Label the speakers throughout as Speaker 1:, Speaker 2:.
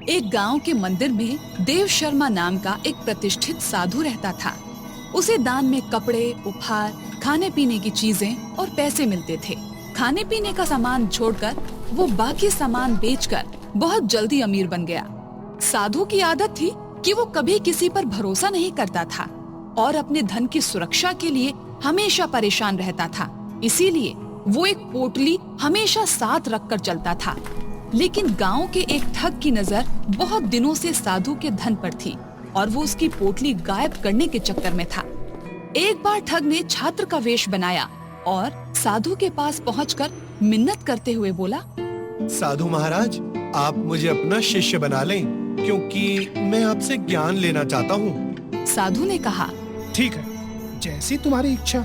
Speaker 1: एक गांव के मंदिर में देव शर्मा नाम का एक प्रतिष्ठित साधु रहता था। उसे दान में कपड़े, उपहार, खाने पीने की चीजें और पैसे मिलते थे। खाने पीने का सामान छोड़कर वो बाकी सामान बेचकर बहुत जल्दी अमीर बन गया। साधु की आदत थी कि वो कभी किसी पर भरोसा नहीं करता था और अपने धन की सुरक्षा के लिए हमेशा परेशान रहता था। इसीलिए वो एक पोटली हमेशा साथ रखकर चलता था। लेकिन गांव के एक ठग की नजर बहुत दिनों से साधु के धन पर थी और वो उसकी पोटली गायब करने के चक्कर में था। एक बार ठग ने छात्र का वेश बनाया और साधु के पास पहुंचकर मिन्नत करते हुए बोला,
Speaker 2: साधु महाराज, आप मुझे अपना शिष्य बना लें, क्योंकि मैं आपसे ज्ञान लेना चाहता हूँ।
Speaker 1: साधु ने कहा,
Speaker 3: ठीक है, जैसी तुम्हारी इच्छा।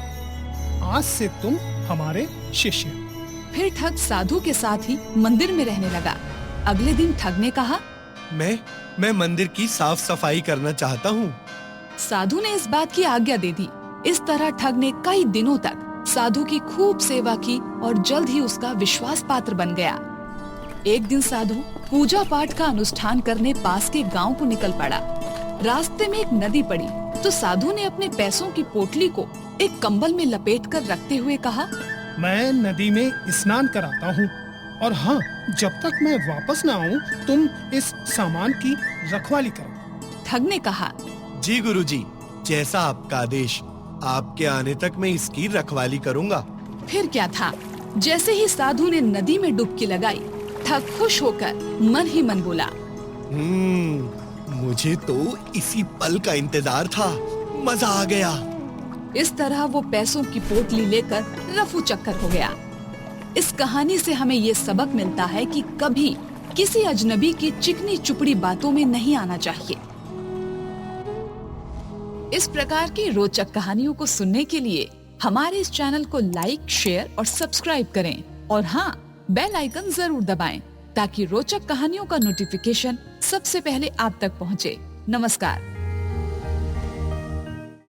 Speaker 3: आज से तुम हमारे शिष्य।
Speaker 1: फिर ठग साधु के साथ ही मंदिर में रहने लगा। अगले दिन ठग ने कहा,
Speaker 2: मैं मंदिर की साफ सफाई करना चाहता हूँ।
Speaker 1: साधु ने इस बात की आज्ञा दे दी। इस तरह ठग ने कई दिनों तक साधु की खूब सेवा की और जल्द ही उसका विश्वास पात्र बन गया। एक दिन साधु पूजा पाठ का अनुष्ठान करने पास के गांव को निकल पड़ा। रास्ते में एक नदी पड़ी तो साधु ने अपने पैसों की पोटली को एक कंबल में लपेटकर रखते हुए कहा,
Speaker 3: मैं नदी में स्नान कराता हूँ और हाँ, जब तक मैं वापस न आऊँ तुम इस सामान की रखवाली करो।
Speaker 1: ठग ने कहा,
Speaker 2: जी गुरुजी, जैसा आपका आदेश। आपके आने तक मैं इसकी रखवाली करूँगा।
Speaker 1: फिर क्या था, जैसे ही साधु ने नदी में डुबकी लगाई, ठग खुश होकर मन ही मन बोला,
Speaker 2: मुझे तो इसी पल का इंतजार था, मजा आ गया।
Speaker 1: इस तरह वो पैसों की पोटली लेकर रफू चक्कर हो गया। इस कहानी से हमें ये सबक मिलता है कि कभी किसी अजनबी की चिकनी चुपड़ी बातों में नहीं आना चाहिए। इस प्रकार की रोचक कहानियों को सुनने के लिए हमारे इस चैनल को लाइक, शेयर और सब्सक्राइब करें और हाँ, बेल आइकन जरूर दबाएं ताकि रोचक कहानियों का नोटिफिकेशन सबसे पहले आप तक पहुंचे। नमस्कार।